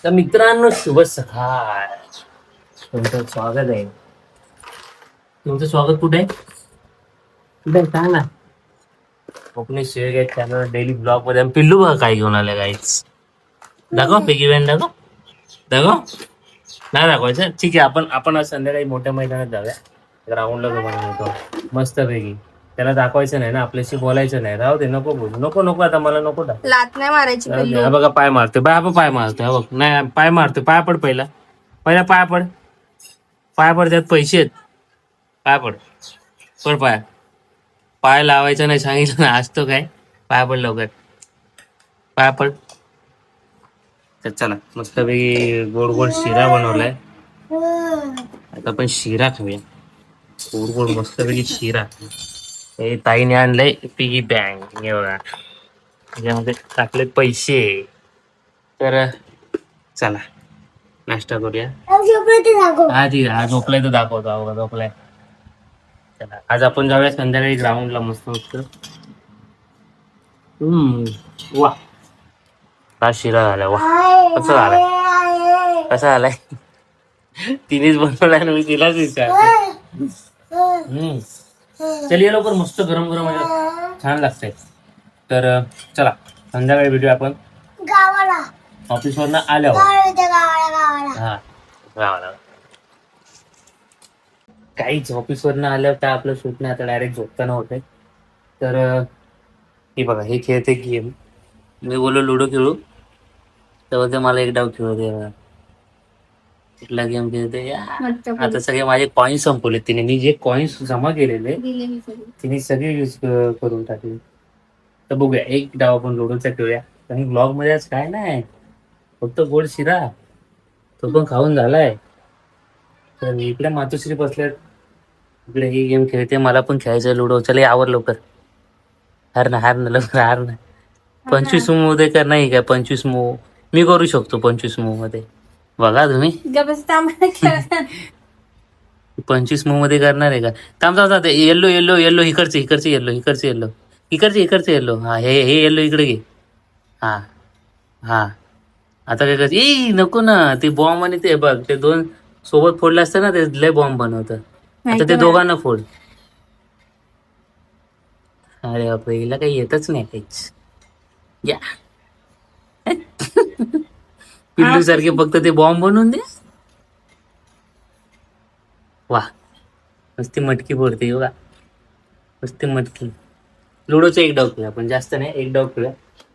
तर मित्रांनो, शुभ सकाळ. तुमचं स्वागत आहे. तुमचं स्वागत कुठे आहे? कुठे आहे सांग ना. Konkani share channel daily blog मध्ये पिल्लू बघा काय घेऊन आले गाईच. दाखव पिगी बँड दाखव. दाखव नाही दाखवायचं. ठीक आहे, आपण आपण आज संध्याकाळी मोठ्या मैदानात जाऊया. ग्राउंडला जाऊन येतो मस्त पैकी. त्याला दाखवायचं नाही ना, आपल्याशी बोलायचं नाही. राहू दे, नको बोलू, नको नको आता मला नको दाखव. लात नाही मारायची राहू दे. पिल्लू. हा बघा पाय मारतोय, बाय पाय मारतोय. हा बघ नाही पाय मारतोय. पाय पड पहिला, पहिला पाय पड. पाय पड, त्यात पैसे आहेत. पाय पड, पड पाय. पाय लावायचं नाही सांगितलं ना, असतो काय. पाय पड लवकर, पाय पड. तर चला मस्तपैकी गोड गोड शिरा बनवलाय. आता आपण शिरा खाऊया. गोड गोड मस्तपैकी शिरा. हे ताईने आणलंय पिगी बँक. हे बघा त्याच्यामध्ये टाकले पैसे. तर चला नाश्ता करूया. हा ठीक आहे, झोपलाय तर दाखवतो. अवघा झोपलाय. चला आज आपण जाऊया संध्याकाळी ग्राउंडला मस्त मस्त. वा हा शिरा झाला. वा कसा झालाय, कसा झालाय. तिनेच बनवलाय ना, मी तिलाच विचारतो. चल ये लवकर, मस्त गरम गरम आहे, छान लागतंय. तर चला संध्याकाळी भेटूया आपण गावाला. ऑफिस वरनं आल्यावर. हा गावाला. काहीच ऑफिस वरनं आल्यावर काय आपलं शूट नाही, आता डायरेक्ट झोपताना होतंय. तर हे बघा हे खेळते गेम. मी बोललो लुडो खेळू, तेव्हा ते मला एक डाव खेळू दे. कुठला गेम खेळते. आता सगळे माझे कॉईन्स संपवले तिने. मी जे कॉईन्स जमा केलेले तिने सगळे यूज करून टाकले. तर बघूया एक डाव आपण लुडोचा खेळूया. आणि ब्लॉग मध्ये आज काय नाही, फक्त गोड शिरा, तो पण खाऊन झालाय. तर इकडे मातोश्री बसल्यात, इकडे ही गेम खेळते. मला पण खेळायचं लुडो. चला आवर लवकर. हार ना हार ना लवकर हार ना. 25 मूव मध्ये कर नाही काय. 25 मूव मी करू शकतो. 25 मूव मध्ये बघा तुम्ही. 25 मूव मध्ये करणार आहे का. थांब थांब थांब. येल्लो येल्लो येल्लो इकडचे इकडचे येल्लो इकडचे येल्लो इकडचे इकडचे येल्लो. हा हे हे येल्लो इकडे घे. हा हा आता काय करते. ए नको ना, ते बॉम्ब आणि ते बघ ते दोन सोबत फोडले असतं ना, ते लय बॉम्ब बनवतं. आता ते दोघांना फोड. अरे बापरे, हिला काही येतच नाही काहीच. या पिल्लू सारखे फक्त ते बॉम्ब बनवून दे. वा नुसती मटकी फोडते बघा, नुसती मटकी. लुडोचा एक डाव खेळूया आपण, जास्त नाही, एक डाव खेळूया.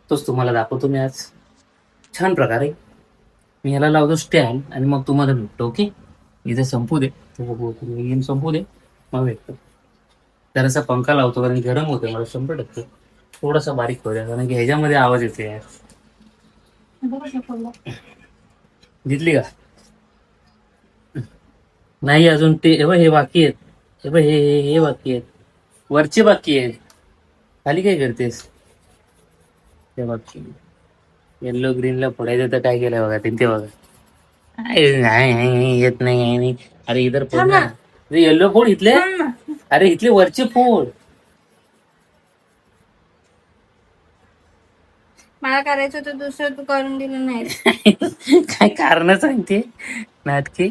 तोच तुम्हाला दाखवतो मी आज छान प्रकारे. मी ह्याला लावतो स्टँड आणि मग तुम्हाला भेटतो. ओके इथे संपू दे, गेम संपू दे मग भेटतो. जरासा पंखा लावतो कारण गरम होते मला 100%. थोडासा बारीक करूया कारण की ह्याच्यामध्ये आवाज येते यार. जितली का नाही अजून. ते हे बाकी आहेत. हे बाकी आहेत, वरचे बाकी आहेत. खाली काय करतेस. ते बाकी येल्लो ग्रीनला फोडायचं तर काय केलं बघा ते बघा. नाही येत नाही. अरे इधर फोड ना. येल्लो फोड इथले. अरे इथले वरचे फोड. मला करायचं होतं दुसरं, तू करून दिलं नाही. काय कारण सांगते नाटकी.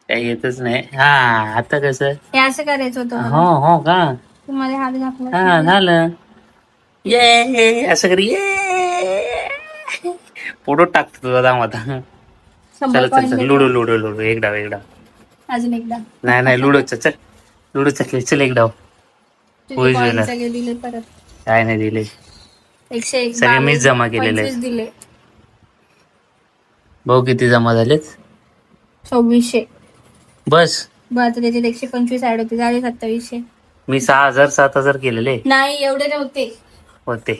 काही येतच नाही. हा आता कसं हे असं करायचं होतं. हो हो का. तुम्हाला हात घातला. हा झालं. ये असं कर. ये फोटो टाकतो तुझा दाम आता. चल चल चल लुडो लुडो लुडो एक डाव एक डाव. अजून एकदा नाही नाही लुडोचा चल. लुडोचा खेळ चल एक डाव. होईच वेळेला दिले परत. काय नाही दिले. 101 सगळे मीच जमा केलेले आहेत. दिले. भाऊ किती जमा झालेत. 2600 बस. बरं त्याच्यात 125 ऍड होते, झाले 2700. मी 6000 7000 केलेले नाही एवढे नव्हते, होते.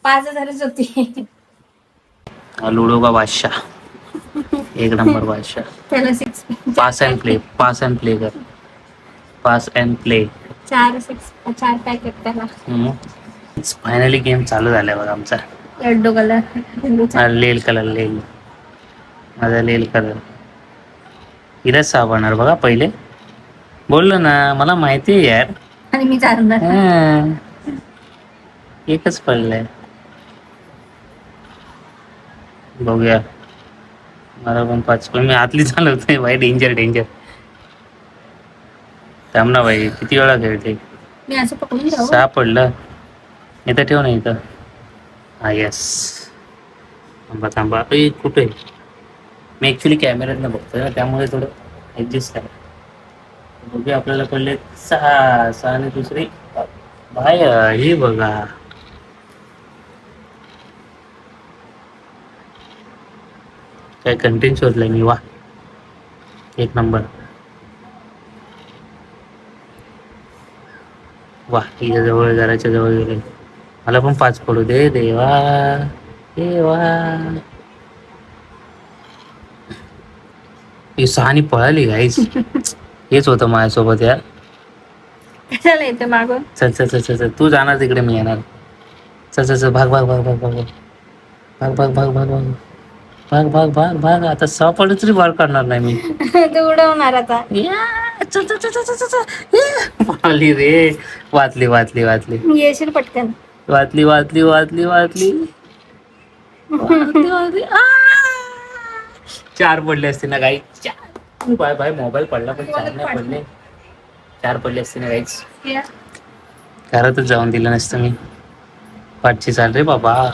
5000च होते. लुडो का बादशाह, एक नंबर बादशाह. त्याला पास अँड प्ले कर. Pass and play. 4 पॅकेट त्याला. फायनली गेम चालू झालाय बघा आमचा. Red colour. लेल कलर लेल. माझा लेल कलर. हिलाच सापडणार बघा पहिले. बोललो ना मला माहिती आहे यार. आणि मी चालणार. एकच पडलंय. बघूया मला पण 5 पण मी आतली चालवतोय भाई. Danger danger. थांब ना भाई, किती वेळा खेळते. मी असं पकडून घ्यावं. 6 पडलं. इथं ठेव ना इथं. हा येस. थांबा थांबा. कुठे मी ऍक्च्युली कॅमेऱ्यातनं बघतोय ना, त्यामुळे थोडं ऍडजस्ट आहे. बघूया आपल्याला पडले 6 आणि दुसरी बाहेर. हे बघा, काय कंटेंट शोधलाय मी. वा, एक नंबर. वा, इथं जवळ, घराच्या जवळ गेले. मला पण 5 पडू दे देवा. देवा, ही 6 पळाली गाईस. हेच होतं माझ्यासोबत यार. कशाला येते मागून. चल चल चल चल चल. तू जाणार तिकडे, मी येणार. चल चल चल. भाग भाग भाग भाग भाग भाग भाग भाग भाग भाग भाग भाग भाग भाग. आता 6 पडलं तरी बाळ काढणार नाही मी. तू उडवणार आता. या, चल चल चल चल चल चल. या, पळाली रे. वाचली वाचली वाचली येशील पटकन. वाचली वाचली वाचली वाचली वाचली वाचली. 4 पडले असते ना काही. 4. Bye bye. मोबाईल पडला पण 4 नाही पडले. 4 पडले असते ना काहीच. घरातच जाऊन दिलं नसतं मी. 5ची चाल रे बाबा.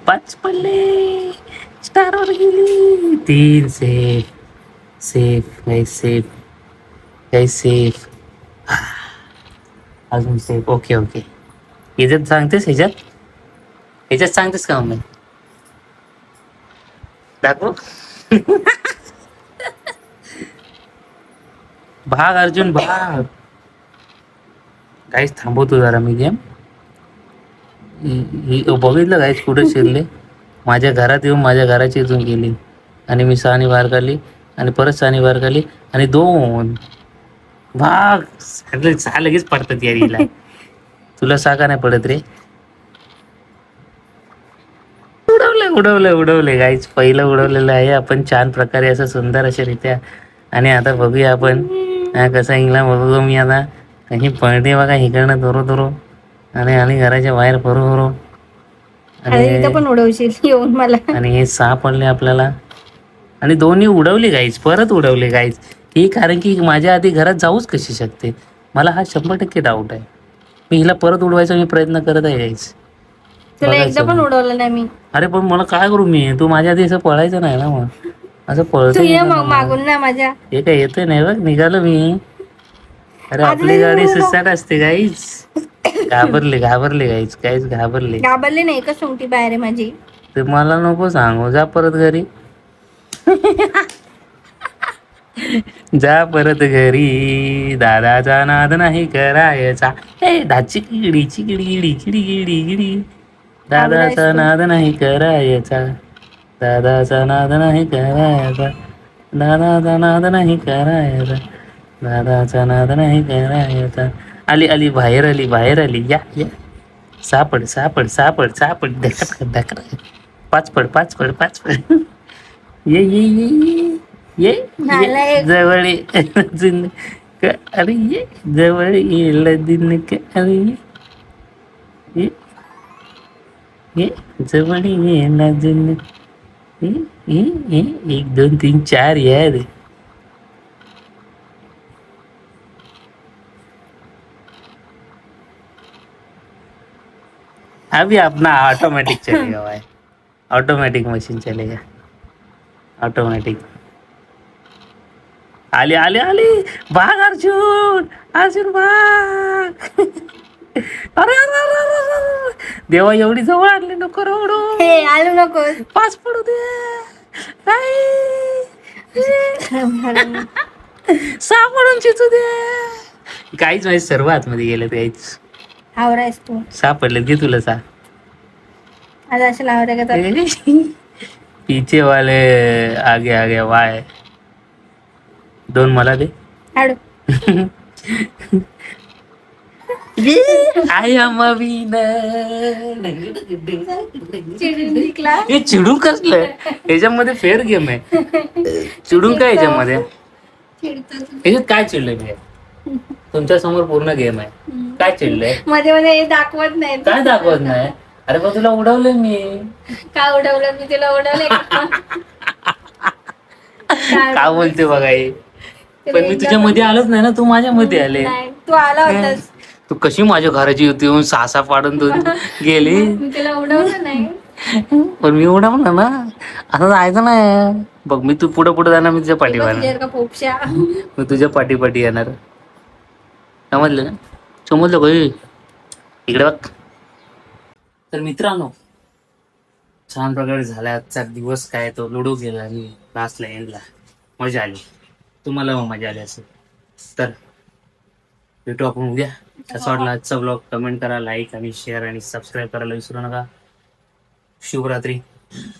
5 पडले. स्टार वर गेली. 3 सेफ. सेफ गाईस, सेफ गाईस, सेफ. अजून सेफ. Okay okay. ह्याच्यात सांगतेस, ह्याच्यात सांगतेस का मम्मी. दाखव. भाग अर्जुन भाग. काहीच थांबवतो जरा मी गेम. बघितलं काहीच कुठे शिरले. माझ्या घरात येऊन माझ्या घराची इथून गेली आणि मी 6 बाहेर काढली आणि परत 6 बाहेर काढली आणि 2 भाग. 6 लगेच पडतात यार हिला. तुला 6 का नाही पडत रे. उडवलंय गाईच. पहिलं उडवलेलं आहे आपण छान प्रकारे, असं सुंदर अशा रित्या. आणि आता बघूया आपण कसा इंगला बघू मी आता. काही पडते बघा इकडनं दोरो आणि घराच्या बाहेर फरू. इथं पण उडवशील येऊन मला. आणि हे 6 पडले आपल्याला. आणि 2 उडवले गाईच. परत उडवले गाईच. ही कारण की माझ्या आधी घरात जाऊच कशी शकते, मला हा 100% डाऊट आहे. मी हिला परत उडवायचा मी प्रयत्न करत आहे गाईच. तुला एकदा पण उडवलं नाही मी. अरे पण मला काय करू मी. तू माझ्या आधी असं पळायचं नाही ना. मग असं तू ये पळतो मग मागून ना माझ्या. हे काय येतंय नाही बघ. निघालो मी. अरे आपली गाडी सुसाट असते गाईच. घाबरले गाईच. काहीच घाबरली नाही का. सोंगटी बाहेर आहे माझी. ते मला नको सांगू. जा परत घरी. जा परत घरी. दादाचा नाद नाही करायचा. डाची किडी चिकिडी गिडी चिडी गिडी गिडी. दादाचा नाद नाही करायचा. दादाचा नाद नाही करायचा. दादाचा नाद नाही करायचा. दादाचा नाद नाही करायचा. आली बाहेर आली. या या. सापड. ढकल. 5 पड. ये जवळ अजून. अरे ये जवळ येला दिन. अरे ये जवळ येला दिन. 1 2 3 4 यार. अभी अपना ऑटोमेटिक चलेगा भाई. ऑटोमेटिक मशीन चलेगा. ऑटोमेटिक. आली भाग अर्जुन भाग. अरे देवा, एवढी जवळ आणली. नको रवडू. आलू नको. 5 पडू दे. 6 पडून चिचू दे. काहीच माझे सर्व आतमध्ये गेले. काहीच आवरायस तू. 6 पडले. घे तुला 6. आज असे लावरे का. पीछे वाले आगे वाय. 2 मला दे. हाडू. I am a winner. हे चिडून कसलं. याच्यामध्ये फेअर गेम आहे. चिडून काय याच्यामध्ये. याच्यात काय चिडलंय मी. तुमच्या समोर पूर्ण गेम आहे. काय चिडलंय. मध्ये दाखवत नाही. काय दाखवत नाही. अरे पण तुला उडवलं मी. का उडवलं मी तुला उडवलंय का? काय का बोलतोस? बोलते बघा हे. तुला पण मी एकदा तुझ्या मध्ये आलोच नाही ना, तू माझ्या मध्ये आले. नाही तू आला होतास. तू कशी माझ्या घराची होती येऊन सासा पाडून तू गेली. मी तुला उडवलं नाही. पण मी उडवलं ना, असं जायचं नाही बघ. मी तू पुढे पुढे जाणार, मी तुझ्या ते बघ पाठीवर तुझ्या का पोपशा. मी तुझ्या पाठी येणार. समजलं ना? समजलं का? इकडे बघ. तर मित्रांनो, छान प्रकारे झाला आजचा दिवस. काय तो लुडो गेला आणि लास्टला एंडला मजा आली. तुम्हाला मग मजा आली असेल तर भेटू आपण उद्या. कसा वाटला आजचा ब्लॉग कमेंट करा, लाईक आणि शेअर आणि सबस्क्राईब करायला विसरू नका. शुभरात्री,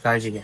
काळजी घ्या.